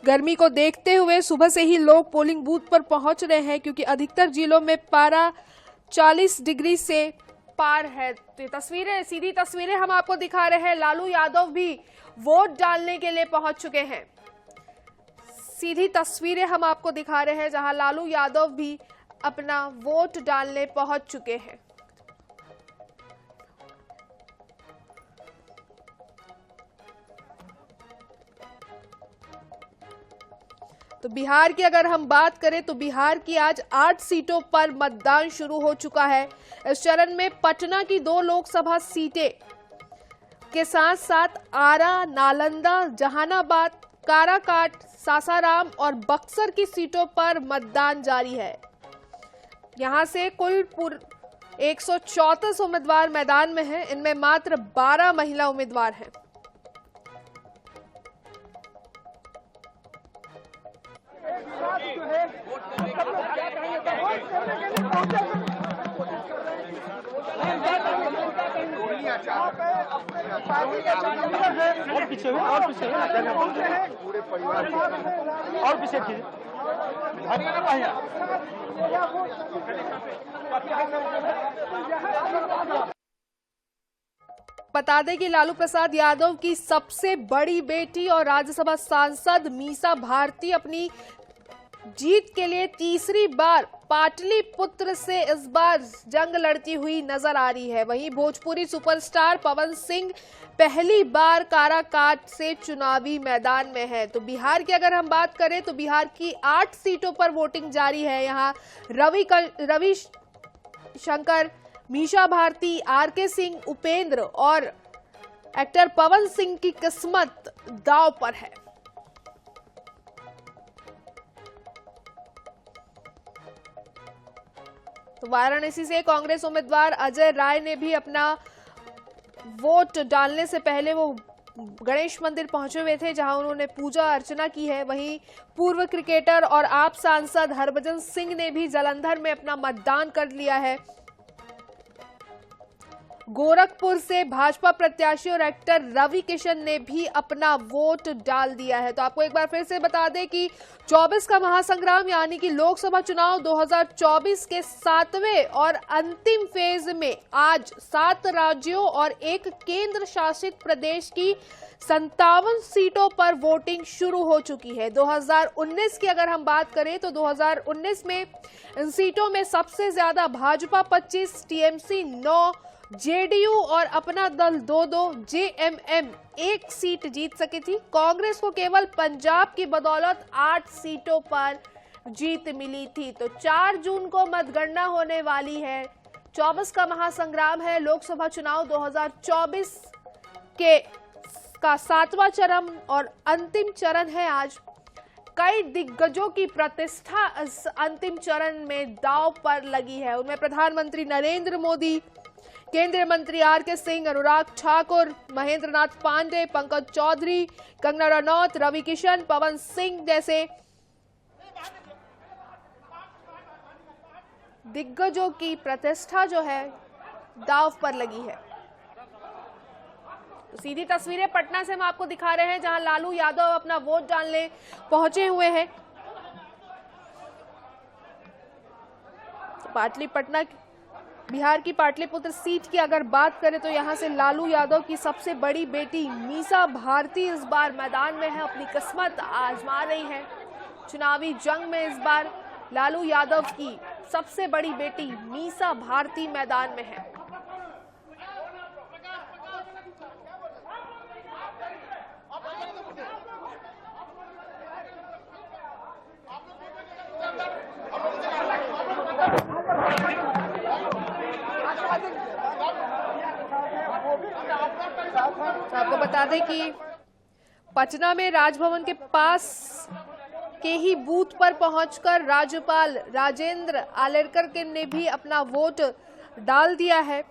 गर्मी को देखते हुए सुबह से ही लोग पोलिंग बूथ पर पहुंच रहे हैं, क्योंकि अधिकतर जिलों में पारा 40 डिग्री से पार है। तो तस्वीरें, सीधी तस्वीरें हम आपको दिखा रहे हैं। लालू यादव भी वोट डालने के लिए पहुंच चुके हैं। सीधी तस्वीरें हम आपको दिखा रहे हैं जहां लालू यादव भी अपना वोट डालने पहुंच चुके हैं। तो बिहार की अगर हम बात करें तो बिहार की आज 8 सीटों पर मतदान शुरू हो चुका है। इस चरण में पटना की 2 लोकसभा सीटें के साथ साथ आरा, नालंदा, जहानाबाद, काराकाट, सासाराम और बक्सर की सीटों पर मतदान जारी है। यहां से कुल 134 उम्मीदवार मैदान में हैं। इनमें मात्र 12 महिला उम्मीदवार हैं। और पीछे पूरे परिवार और पीछे बता दें कि लालू प्रसाद यादव की सबसे बड़ी बेटी और राज्यसभा सांसद मीसा भारती अपनी जीत के लिए तीसरी बार पाटलिपुत्र से इस बार जंग लड़ती हुई नजर आ रही है। वहीं भोजपुरी सुपरस्टार पवन सिंह पहली बार काराकाट से चुनावी मैदान में है। तो बिहार की अगर हम बात करें तो बिहार की 8 सीटों पर वोटिंग जारी है। यहां रवि शंकर, मीसा भारती, आरके सिंह, उपेंद्र और एक्टर पवन सिंह की किस्मत दांव पर है। तो वाराणसी से कांग्रेस उम्मीदवार अजय राय ने भी अपना वोट डालने से पहले वो गणेश मंदिर पहुंचे हुए थे, जहां उन्होंने पूजा अर्चना की है। वहीं पूर्व क्रिकेटर और आप सांसद हरभजन सिंह ने भी जालंधर में अपना मतदान कर लिया है। गोरखपुर से भाजपा प्रत्याशी और एक्टर रवि किशन ने भी अपना वोट डाल दिया है। तो आपको एक बार फिर से बता दें कि 24 का महासंग्राम यानी कि लोकसभा चुनाव 2024 के 7वें और अंतिम फेज में आज 7 राज्यों और 1 केंद्र शासित प्रदेश की 57 सीटों पर वोटिंग शुरू हो चुकी है। 2019 की अगर हम बात करें तो 2019 में इन सीटों में सबसे ज्यादा भाजपा 25, टीएमसी 9, जेडीयू और अपना दल 2-2, जेएमएम 1 सीट जीत सकी थी। कांग्रेस को केवल पंजाब की बदौलत 8 सीटों पर जीत मिली थी। तो 4 जून को मतगणना होने वाली है। 24 का महासंग्राम है। लोकसभा चुनाव 2024 का 7वां चरण और अंतिम चरण है आज। कई दिग्गजों की प्रतिष्ठा इस अंतिम चरण में दांव पर लगी है। उनमें प्रधानमंत्री नरेंद्र मोदी, केंद्रीय मंत्री आरके सिंह, अनुराग ठाकुर, महेंद्र नाथ पांडे, पंकज चौधरी, कंगना रनौत, रवि किशन, पवन सिंह जैसे दिग्गजों की प्रतिष्ठा जो है दांव पर लगी है। तो सीधी तस्वीरें पटना से हम आपको दिखा रहे हैं, जहां लालू यादव अपना वोट डालने पहुंचे हुए हैं। पटना बिहार की पाटलिपुत्र सीट की अगर बात करें तो यहां से लालू यादव की सबसे बड़ी बेटी मीसा भारती इस बार मैदान में है, अपनी किस्मत आजमा रही है। चुनावी जंग में इस बार लालू यादव की सबसे बड़ी बेटी मीसा भारती मैदान में है। तो आपको बता दें कि पटना में राजभवन के पास के ही बूथ पर पहुंचकर राज्यपाल राजेंद्र आलेरकर ने भी अपना वोट डाल दिया है।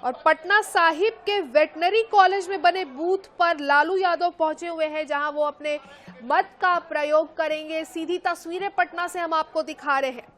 और पटना साहिब के वेटनरी कॉलेज में बने बूथ पर लालू यादव पहुंचे हुए हैं, जहां वो अपने मत का प्रयोग करेंगे। सीधी तस्वीरें पटना से हम आपको दिखा रहे हैं।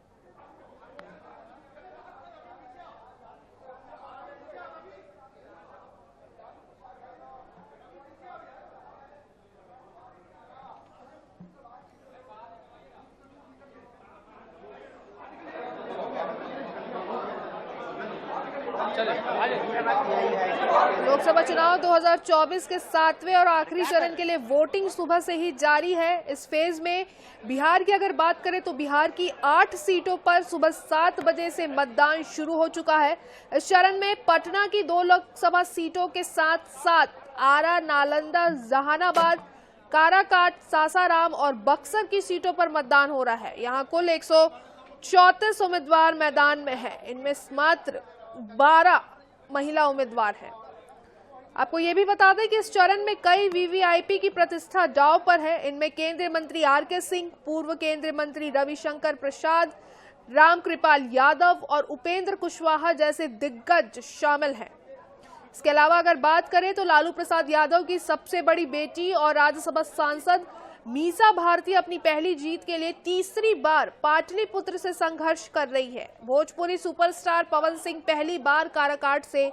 लोकसभा चुनाव 2024 के 7वें और आखिरी चरण के लिए वोटिंग सुबह से ही जारी है। इस फेज में बिहार की अगर बात करें तो बिहार की 8 सीटों पर सुबह 7 बजे से मतदान शुरू हो चुका है। इस चरण में पटना की 2 लोकसभा सीटों के साथ साथ आरा, नालंदा, जहानाबाद, काराकाट, सासाराम और बक्सर की सीटों पर मतदान हो रहा है। यहाँ कुल 134 उम्मीदवार मैदान में हैं। इनमें मात्र 12 महिला उम्मीदवार हैं। आपको ये भी बता दें कि इस चरण में कई वीवीआईपी की प्रतिष्ठा दांव पर है। इनमें केंद्रीय मंत्री आर.के. सिंह, पूर्व केंद्रीय मंत्री रविशंकर प्रसाद, रामकृपाल यादव और उपेंद्र कुशवाहा जैसे दिग्गज शामिल हैं। इसके अलावा अगर बात करें तो लालू प्रसाद यादव की सबसे बड़ी बेटी और राज्यसभा सांसद मीसा भारती अपनी पहली जीत के लिए तीसरी बार पाटलिपुत्र से संघर्ष कर रही है। भोजपुरी सुपरस्टार पवन सिंह पहली बार काराकाट से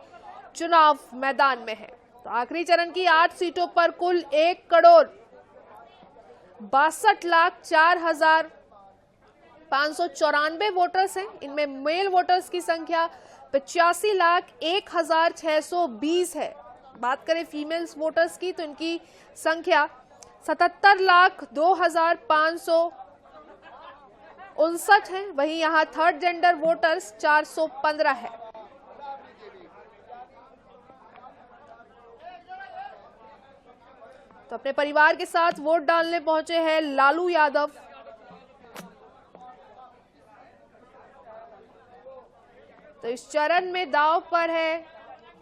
चुनाव मैदान में है। तो आखिरी चरण की 8 सीटों पर कुल 1,62,04,594 वोटर्स हैं। इनमें मेल वोटर्स की संख्या 85,01,620 है। बात करें फीमेल्स वोटर्स की तो इनकी संख्या 77,02,559 है। वहीं यहाँ थर्ड जेंडर वोटर्स 415 है। तो अपने परिवार के साथ वोट डालने पहुंचे हैं लालू यादव। तो इस चरण में दांव पर है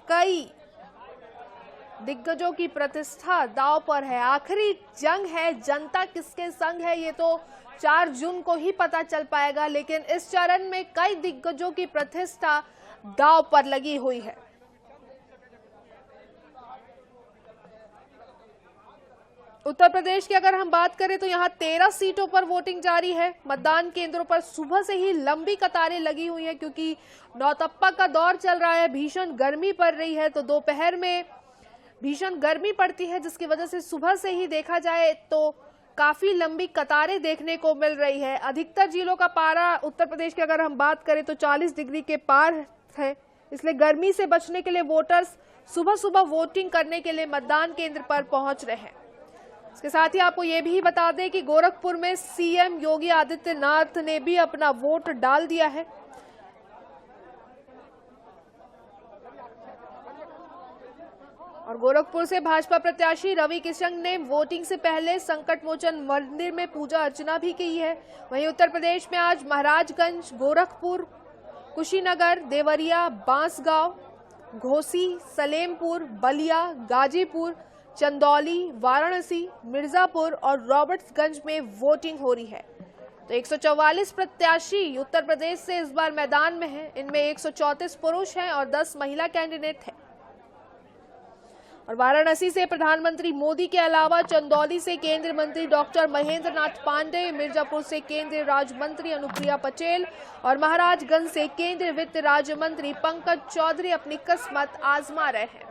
कई दिग्गजों की प्रतिष्ठा दांव पर है। आखिरी जंग है, जनता किसके संग है ये तो 4 जून को ही पता चल पाएगा, लेकिन इस चरण में कई दिग्गजों की प्रतिष्ठा दांव पर लगी हुई है। उत्तर प्रदेश की अगर हम बात करें तो यहाँ 13 सीटों पर वोटिंग जारी है। मतदान केंद्रों पर सुबह से ही लंबी कतारें लगी हुई हैं क्योंकि नौतप्पा का दौर चल रहा है, भीषण गर्मी पड़ रही है। तो दोपहर में भीषण गर्मी पड़ती है जिसकी वजह से सुबह से ही देखा जाए तो काफी लंबी कतारें देखने को मिल रही है। अधिकतर जिलों का पारा उत्तर प्रदेश की अगर हम बात करें तो 40 डिग्री के पार है, इसलिए गर्मी से बचने के लिए वोटर्स सुबह सुबह वोटिंग करने के लिए मतदान केंद्र पर पहुंच रहे हैं। इसके साथ ही आपको ये भी बता दें कि गोरखपुर में सीएम योगी आदित्यनाथ ने भी अपना वोट डाल दिया है। और गोरखपुर से भाजपा प्रत्याशी रवि किशन ने वोटिंग से पहले संकट मोचन मंदिर में पूजा अर्चना भी की है। वहीं उत्तर प्रदेश में आज महाराजगंज, गोरखपुर, कुशीनगर, देवरिया, बांसगांव, घोसी, सलेमपुर, बलिया, गाजीपुर, चंदौली, वाराणसी, मिर्जापुर और रॉबर्ट्सगंज में वोटिंग हो रही है। तो 144 प्रत्याशी उत्तर प्रदेश से इस बार मैदान में हैं। इनमें 134 पुरुष हैं और 10 महिला कैंडिडेट हैं। और वाराणसी से प्रधानमंत्री मोदी के अलावा चंदौली से केंद्रीय मंत्री डॉक्टर महेंद्र नाथ पांडे, मिर्जापुर से केंद्रीय राज्य मंत्री अनुप्रिया पटेल और महाराजगंज से केंद्रीय वित्त राज्य मंत्री पंकज चौधरी अपनी किस्मत आजमा रहे हैं।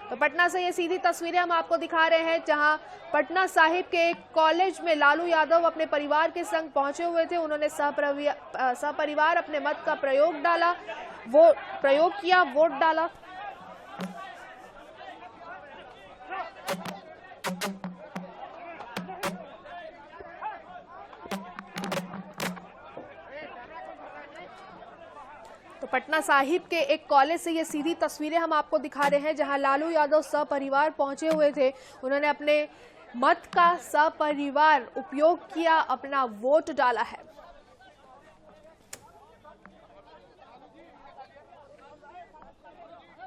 तो पटना से ये सीधी तस्वीरें हम आपको दिखा रहे हैं जहां पटना साहिब के एक कॉलेज में लालू यादव अपने परिवार के संग पहुंचे हुए थे। उन्होंने सपरिवार अपने मत का प्रयोग किया, वोट डाला। तो पटना साहिब के एक कॉलेज से ये सीधी तस्वीरें हम आपको दिखा रहे हैं जहां लालू यादव सपरिवार पहुंचे हुए थे। उन्होंने अपने मत का सपरिवार उपयोग किया, अपना वोट डाला है।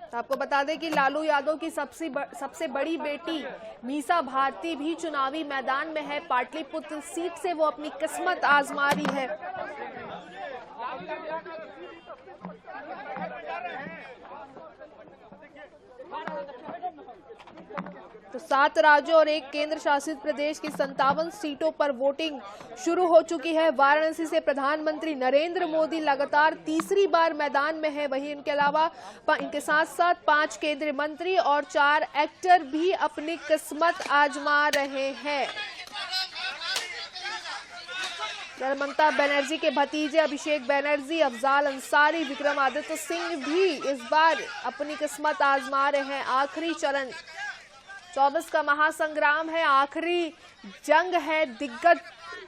तो आपको बता दें कि लालू यादव की सबसे बड़ी बेटी मीसा भारती भी चुनावी मैदान में है। पाटलिपुत्र सीट से वो अपनी किस्मत आजमा रही है। तो 7 राज्यों और 1 केंद्र शासित प्रदेश की 57 सीटों पर वोटिंग शुरू हो चुकी है। वाराणसी से प्रधानमंत्री नरेंद्र मोदी लगातार तीसरी बार मैदान में है। वहीं इनके अलावा इनके साथ साथ 5 केंद्रीय मंत्री और 4 एक्टर भी अपनी किस्मत आजमा रहे हैं। ममता बनर्जी के भतीजे अभिषेक बनर्जी, अफजाल अंसारी, विक्रमादित्य सिंह भी इस बार अपनी किस्मत आजमा रहे हैं। आखिरी चरण 24 का महासंग्राम है, आखिरी जंग है। दिग्गज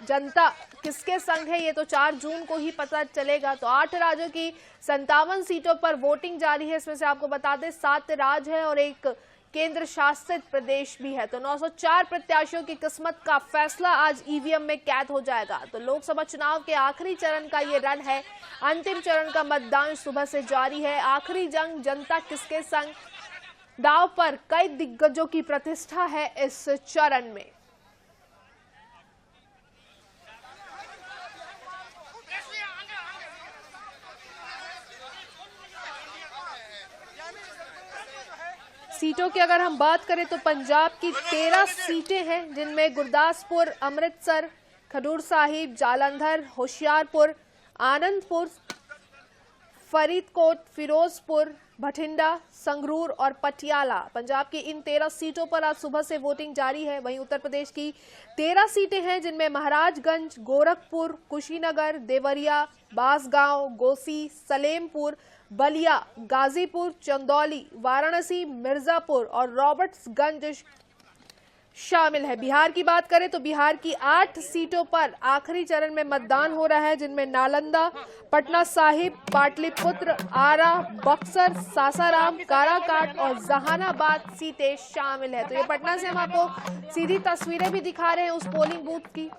जनता किसके संग है ये तो 4 जून को ही पता चलेगा। तो 8 राज्यों की 57 सीटों पर वोटिंग जारी है। इसमें से आपको बता दें 7 राज्य है और एक केंद्र शासित प्रदेश भी है। तो 904 प्रत्याशियों की किस्मत का फैसला आज ईवीएम में कैद हो जाएगा। तो लोकसभा चुनाव के आखिरी चरण का ये रण है। अंतिम चरण का मतदान सुबह से जारी है। आखिरी जंग जनता किसके संग, दांव पर कई दिग्गजों की प्रतिष्ठा है इस चरण में। सीटों की अगर हम बात करें तो पंजाब की 13 सीटें हैं, जिनमें गुरदासपुर, अमृतसर, खडूर साहिब, जालंधर, होशियारपुर, आनंदपुर, फरीदकोट, फिरोजपुर, भटिंडा, संगरूर और पटियाला। पंजाब की इन 13 सीटों पर आज सुबह से वोटिंग जारी है। वहीं उत्तर प्रदेश की 13 सीटें हैं, जिनमें महाराजगंज, गोरखपुर, कुशीनगर, देवरिया, बांसगांव, गोसी, सलेमपुर, बलिया, गाजीपुर, चंदौली, वाराणसी, मिर्जापुर और रॉबर्ट्सगंज शामिल है। बिहार की बात करें तो बिहार की 8 सीटों पर आखिरी चरण में मतदान हो रहा है, जिनमें नालंदा, पटना साहिब, पाटलिपुत्र, आरा, बक्सर, सासाराम, काराकाट और जहानाबाद सीटें शामिल है। तो ये पटना से हम आपको सीधी तस्वीरें भी दिखा रहे हैं उस पोलिंग बूथ की।